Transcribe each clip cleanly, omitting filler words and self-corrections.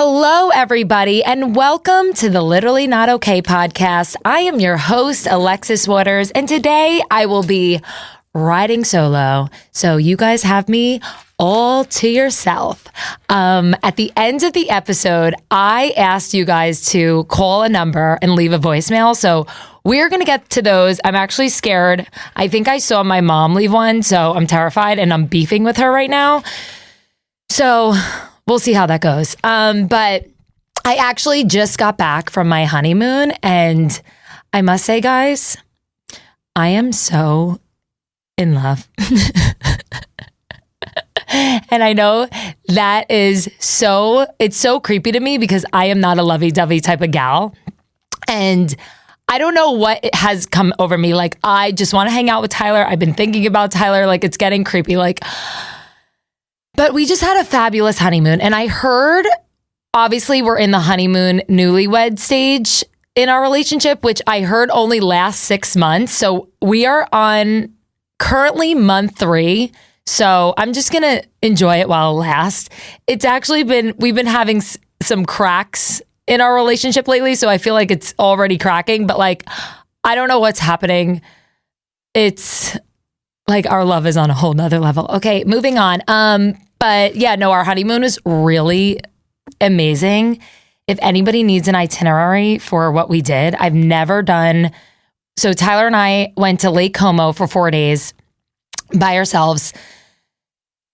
Hello, everybody, and welcome to the Literally Not Okay podcast. I am your host, Alexis Waters, and today I will be riding solo. So you guys have me all to yourself. At the end of the episode, I asked you guys to call a number and leave a voicemail. So we're going to get to those. I'm actually scared. I think I saw my mom leave one, so I'm terrified and I'm beefing with her right now. So we'll see how that goes. But I actually just got back from my honeymoon, and I must say, guys, I am so in love. And I know that is it's so creepy to me because I am not a lovey-dovey type of gal. And I don't know what has come over me. Like, I just want to hang out with Tyler. I've been thinking about Tyler. Like, it's getting creepy. But we just had a fabulous honeymoon. And I heard, obviously, we're in the honeymoon newlywed stage in our relationship, which I heard only lasts 6 months. So we are on currently month 3. So I'm just going to enjoy it while it lasts. It's actually we've been having some cracks in our relationship lately. So I feel like it's already cracking, but I don't know what's happening. It's like our love is on a whole nother level. Okay, moving on. But yeah, no, our honeymoon was really amazing. If anybody needs an itinerary for what we did, I've never done. So Tyler and I went to Lake Como for 4 days by ourselves.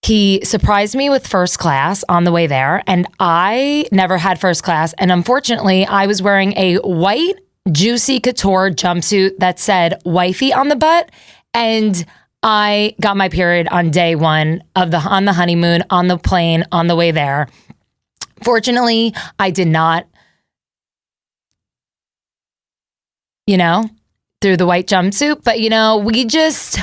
He surprised me with first class on the way there, and I never had first class. And unfortunately, I was wearing a white Juicy Couture jumpsuit that said wifey on the butt, and I got my period on day 1 on the honeymoon, on the plane, on the way there. Fortunately, I did not, through the white jumpsuit, but we just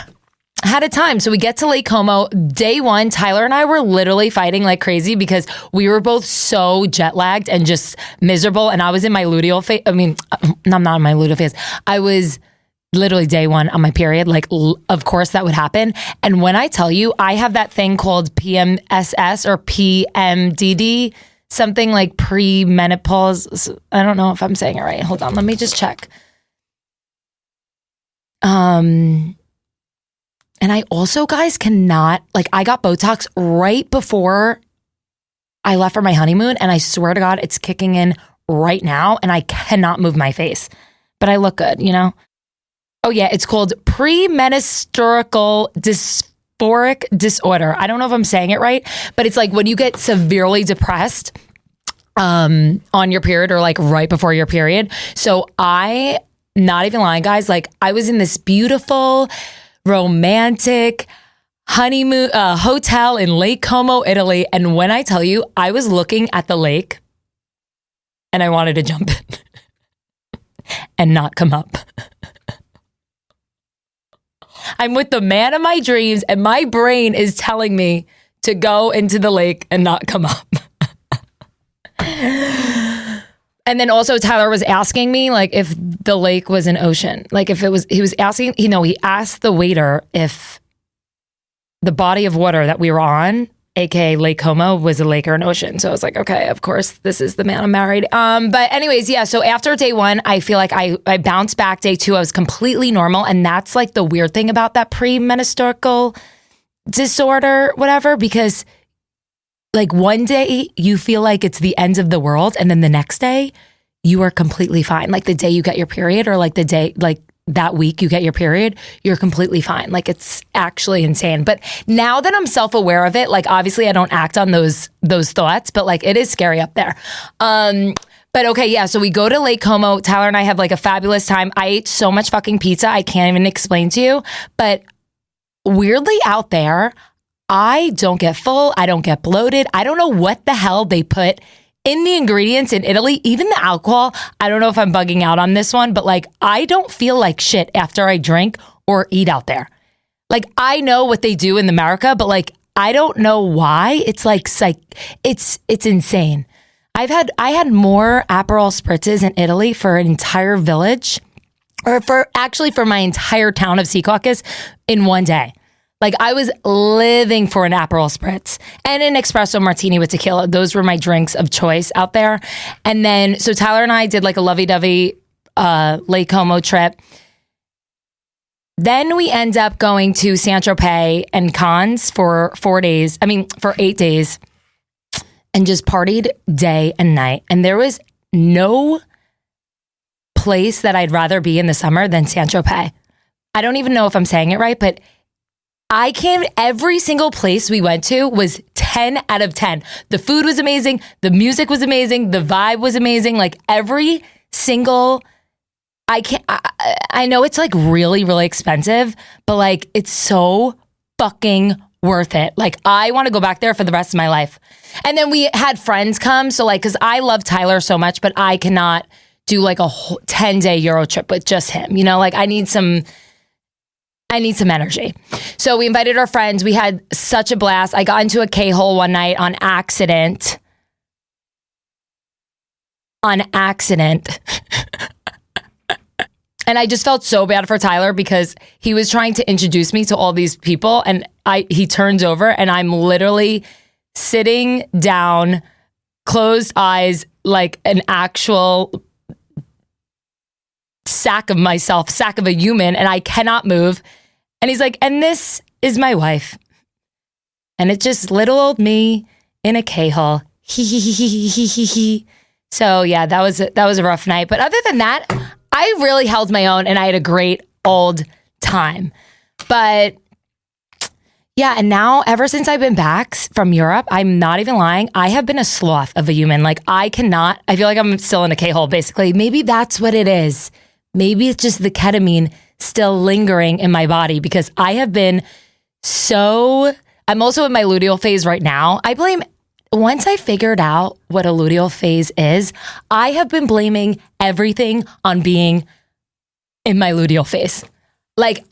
had a time. So we get to Lake Como. Day 1, Tyler and I were literally fighting like crazy because we were both so jet lagged and just miserable. And I was in my luteal phase. I mean, I'm not in my luteal phase. I was literally day 1 on my period. Of course that would happen. And when I tell you, I have that thing called PMSS or PMDD, something like premenopause. I don't know if I'm saying it right. Hold on. Let me just check. And I also, guys, cannot, I got Botox right before I left for my honeymoon. And I swear to God, it's kicking in right now. And I cannot move my face. But I look good, Oh, yeah. It's called premenstrual dysphoric disorder. I don't know if I'm saying it right. But it's when you get severely depressed on your period or right before your period. So not even lying, guys, I was in this beautiful romantic honeymoon hotel in Lake Como, Italy. And when I tell you, I was looking at the lake and I wanted to jump in and not come up. I'm with the man of my dreams and my brain is telling me to go into the lake and not come up. And then also Tyler was asking me if the lake was an ocean, if it was, he was asking, he asked the waiter if the body of water that we were on, AKA Lake Como, was a lake or an ocean. So I was like, okay, of course, this is the man I'm married. But anyways, yeah. So after day 1, I feel like I bounced back. Day 2, I was completely normal. And that's the weird thing about that premenstrual disorder, whatever, because one day you feel like it's the end of the world. And then the next day you are completely fine. The day you get your period or the day, that week you get your period, you're completely fine. It's actually insane. But now that I'm self-aware of it, obviously I don't act on those thoughts, but it is scary up there. But okay, yeah. So we go to Lake Como. Tyler and I have a fabulous time. I ate so much fucking pizza. I can't even explain to you, but weirdly out there, I don't get full. I don't get bloated. I don't know what the hell they put in the ingredients in Italy, even the alcohol. I don't know if I'm bugging out on this one, but I don't feel like shit after I drink or eat out there. I know what they do in America, but I don't know why. It's it's insane. I had more Aperol spritzes in Italy for an entire village, or for my entire town of Secaucus in one day. Like I was living for an Aperol Spritz and an espresso martini with tequila. Those were my drinks of choice out there. And then, so Tyler and I did like a lovey-dovey Lake Como trip. Then we end up going to Saint-Tropez and Cannes for 8 days, and just partied day and night. And there was no place that I'd rather be in the summer than Saint-Tropez. I don't even know if I'm saying it right, but every single place we went to was 10 out of 10. The food was amazing. The music was amazing. The vibe was amazing. Like every single, I know it's like really, really expensive, but like it's so fucking worth it. Like I want to go back there for the rest of my life. And then we had friends come. So like, cause I love Tyler so much, but I cannot do like a whole 10-day Euro trip with just him. You know, like I need some energy. So we invited our friends. We had such a blast. I got into a K-hole one night on accident. And I just felt so bad for Tyler because he was trying to introduce me to all these people and he turns over and I'm literally sitting down, closed eyes, like an actual sack of a human, and I cannot move. And he's like, and this is my wife. And it's just little old me in a K-hole. So yeah, that was a rough night. But other than that, I really held my own and I had a great old time. But yeah, and now ever since I've been back from Europe, I'm not even lying, I have been a sloth of a human. Like I feel like I'm still in a K-hole basically. Maybe that's what it is. Maybe it's just the ketamine still lingering in my body because I have been I'm also in my luteal phase right now. Once I figured out what a luteal phase is, I have been blaming everything on being in my luteal phase. Like,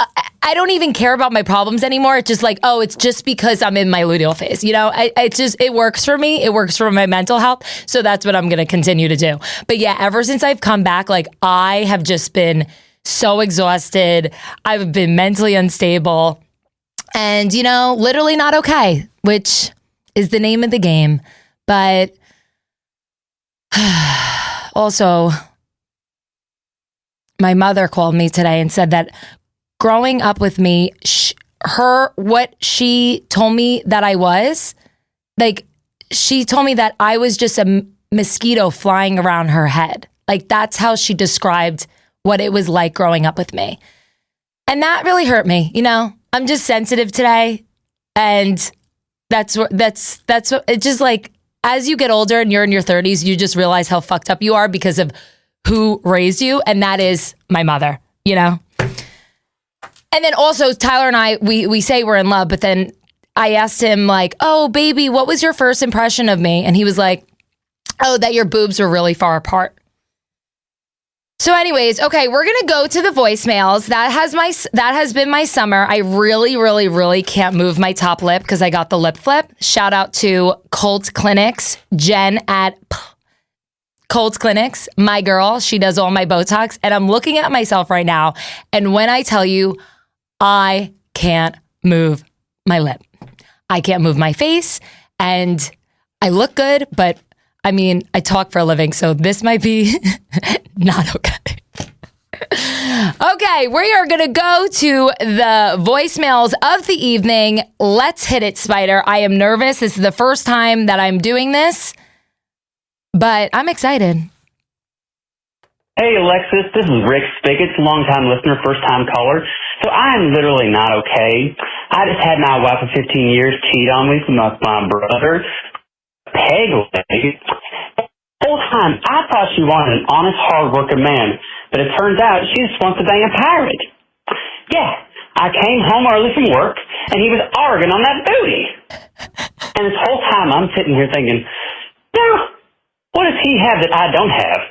I don't even care about my problems anymore. It's just like, oh, it's just because I'm in my luteal phase. You know, it works for me. It works for my mental health. So that's what I'm going to continue to do. But yeah, ever since I've come back, like I have just been so exhausted. I've been mentally unstable and, you know, literally not okay, which is the name of the game. But also, my mother called me today and said that growing up with me, what she told me that I was, like, she told me that I was just a mosquito flying around her head. Like, that's how she described what it was like growing up with me. And that really hurt me. You know, I'm just sensitive today. And that's what it's just like, as you get older and you're in your 30s, you just realize how fucked up you are because of who raised you. And that is my mother, you know? And then also Tyler and I, we say we're in love, but then I asked him like, oh, baby, what was your first impression of me? And he was like, oh, that your boobs were really far apart. So anyways, okay, we're going to go to the voicemails. That has been my summer. I really, really, really can't move my top lip because I got the lip flip. Shout out to Colt Clinics, Jen at Colt Clinics, my girl. She does all my Botox. And I'm looking at myself right now. And when I tell you, I can't move my lip. I can't move my face. And I look good, but I mean, I talk for a living, so this might be not okay. Okay, we are going to go to the voicemails of the evening. Let's hit it, Spider. I am nervous. This is the first time that I'm doing this, but I'm excited. Hey, Alexis, this is Rick Spigot, long-time listener, first-time caller. So I am literally not okay. I just had my wife of 15 years cheat on me with my brother. Peg leg. The whole time, I thought she wanted an honest, hard-working man, but it turns out she just wants to bang a pirate. Yeah, I came home early from work, and he was arguing on that booty. And this whole time, I'm sitting here thinking, now, what does he have that I don't have?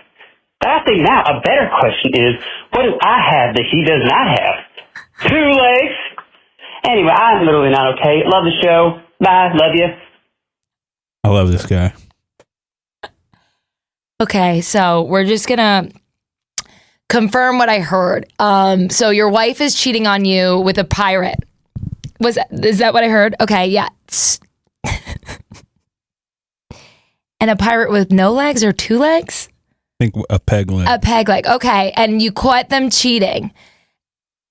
But I think now a better question is, what do I have that he does not have? 2 legs. Anyway, I'm literally not okay. Love the show. Bye. Love you. I love this guy. Okay, so we're just going to confirm what I heard. So your wife is cheating on you with a pirate. Is that what I heard? Okay, yeah. And a pirate with no legs or two legs? I think a peg leg. A peg leg. Okay. And you caught them cheating.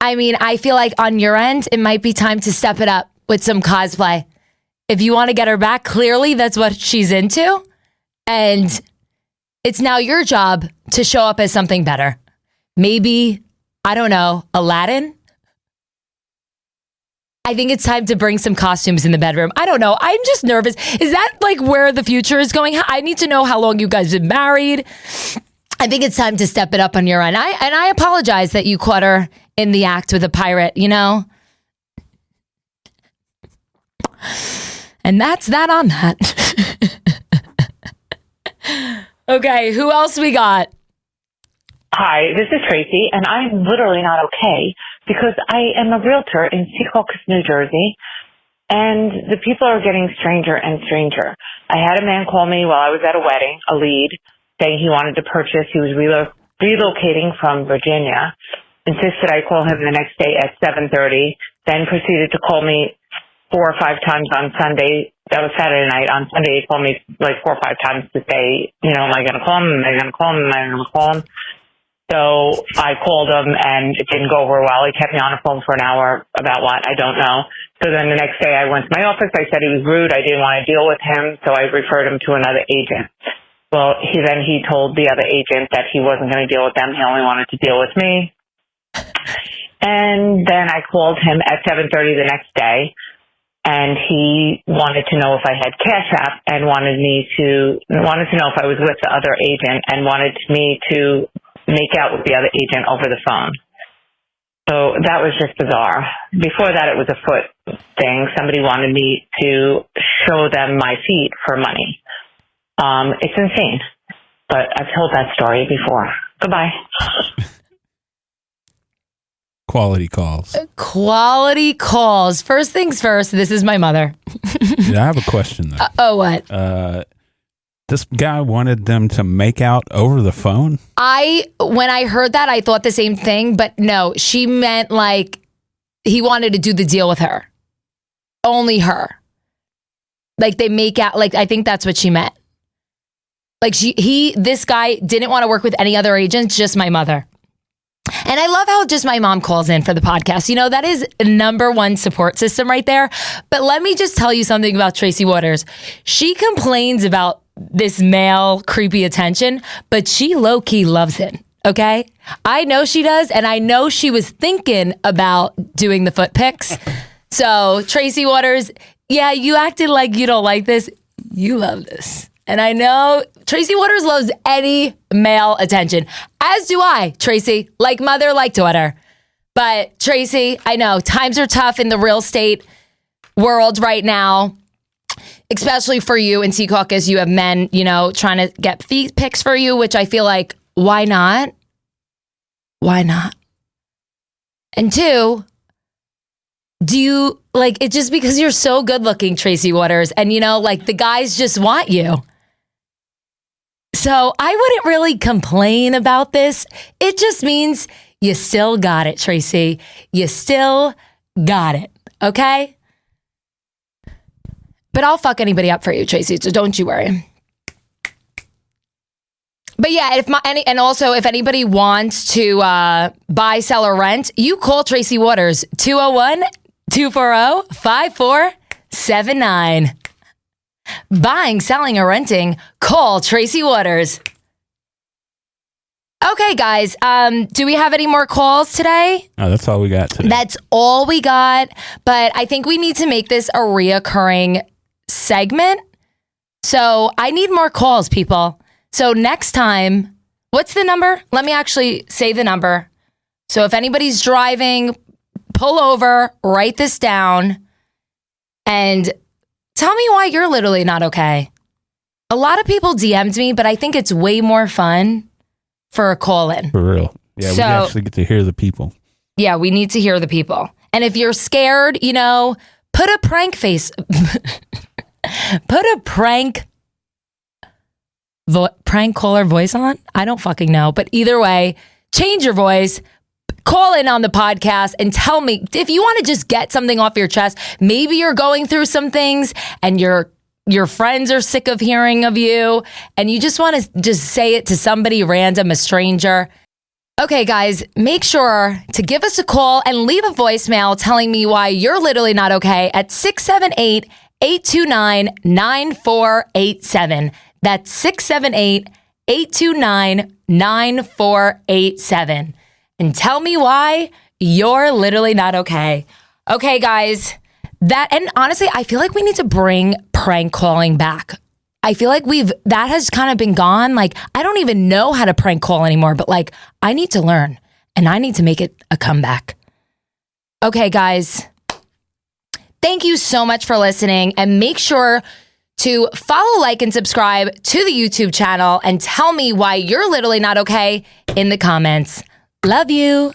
I mean, I feel like on your end, it might be time to step it up with some cosplay. If you want to get her back, clearly that's what she's into. And it's now your job to show up as something better. Maybe, I don't know, Aladdin? I think it's time to bring some costumes in the bedroom. I don't know. I'm just nervous. Is that like where the future is going? I need to know how long you guys have been married. I think it's time to step it up on your end. I apologize that you caught her in the act with a pirate, you know? And that's that on that. Okay, who else we got? Hi, this is Tracy, and I'm literally not okay because I am a realtor in Secaucus, New Jersey, and the people are getting stranger and stranger. I had a man call me while I was at a wedding, a lead, saying he wanted to purchase. He was relocating from Virginia, insisted I call him the next day at 7:30, then proceeded to call me 4 or 5 times on Sunday. That was Saturday night. On Sunday, he called me like 4 or 5 times to say, you know, am I going to call him? Am I going to call him? Am I going to call him? So I called him and it didn't go over well. He kept me on the phone for an hour about what, I don't know. So then the next day I went to my office. I said he was rude. I didn't want to deal with him. So I referred him to another agent. Well, he told the other agent that he wasn't going to deal with them. He only wanted to deal with me. And then I called him at 7:30 the next day. And he wanted to know if I had Cash App and wanted to know if I was with the other agent and wanted me to make out with the other agent over the phone. So that was just bizarre. Before that, it was a foot thing. Somebody wanted me to show them my feet for money. It's insane. But I've told that story before. Goodbye. Quality calls. Quality calls. First things first, this is my mother. Yeah, I have a question though. What? This guy wanted them to make out over the phone? When I heard that, I thought the same thing, but no, she meant like he wanted to do the deal with her. Only her. Like they make out, like I think that's what she meant. Like this guy didn't want to work with any other agents, just my mother. And I love how just my mom calls in for the podcast. You know, that is number one support system right there. But let me just tell you something about Tracy Waters. She complains about this male creepy attention, but she low-key loves it. Okay? I know she does, and I know she was thinking about doing the foot pics. So, Tracy Waters, yeah, you acted like you don't like this. You love this. And I know Tracy Waters loves any male attention, as do I, Tracy, like mother, like daughter. But Tracy, I know times are tough in the real estate world right now, especially for you in Secaucus. You have men, you know, trying to get feet pics for you, which I feel like, why not? Why not? And two, do you like it just because you're so good looking, Tracy Waters, and you know, like the guys just want you. So I wouldn't really complain about this. It just means you still got it, Tracy. You still got it. Okay? But I'll fuck anybody up for you, Tracy. So don't you worry. But yeah, if anybody wants to buy, sell, or rent, you call Tracy Waters, 201-240-5479. Buying, selling, or renting, call Tracy Waters. Okay, guys. Do we have any more calls today? Oh, that's all we got today. That's all we got. But I think we need to make this a reoccurring segment. So I need more calls, people. So next time, what's the number? Let me actually say the number. So if anybody's driving, pull over, write this down, and tell me why you're literally not okay. A lot of people DM'd me, but I think it's way more fun for a call-in. For real. Yeah, we actually get to hear the people. Yeah, we need to hear the people. And if you're scared, you know, put a prank face. Put a prank caller voice on. I don't fucking know. But either way, change your voice. call in on the podcast and tell me if you want to just get something off your chest. Maybe you're going through some things and your friends are sick of hearing of you and you just want to just say it to somebody random, a stranger. Okay, guys, make sure to give us a call and leave a voicemail telling me why you're literally not okay at 678-829-9487. That's 678-829-9487. And tell me why you're literally not okay. Okay, guys, and honestly, I feel like we need to bring prank calling back. I feel like that has kind of been gone. Like, I don't even know how to prank call anymore, but like, I need to learn and I need to make it a comeback. Okay, guys, thank you so much for listening, and make sure to follow, like, and subscribe to the YouTube channel and tell me why you're literally not okay in the comments. Love you.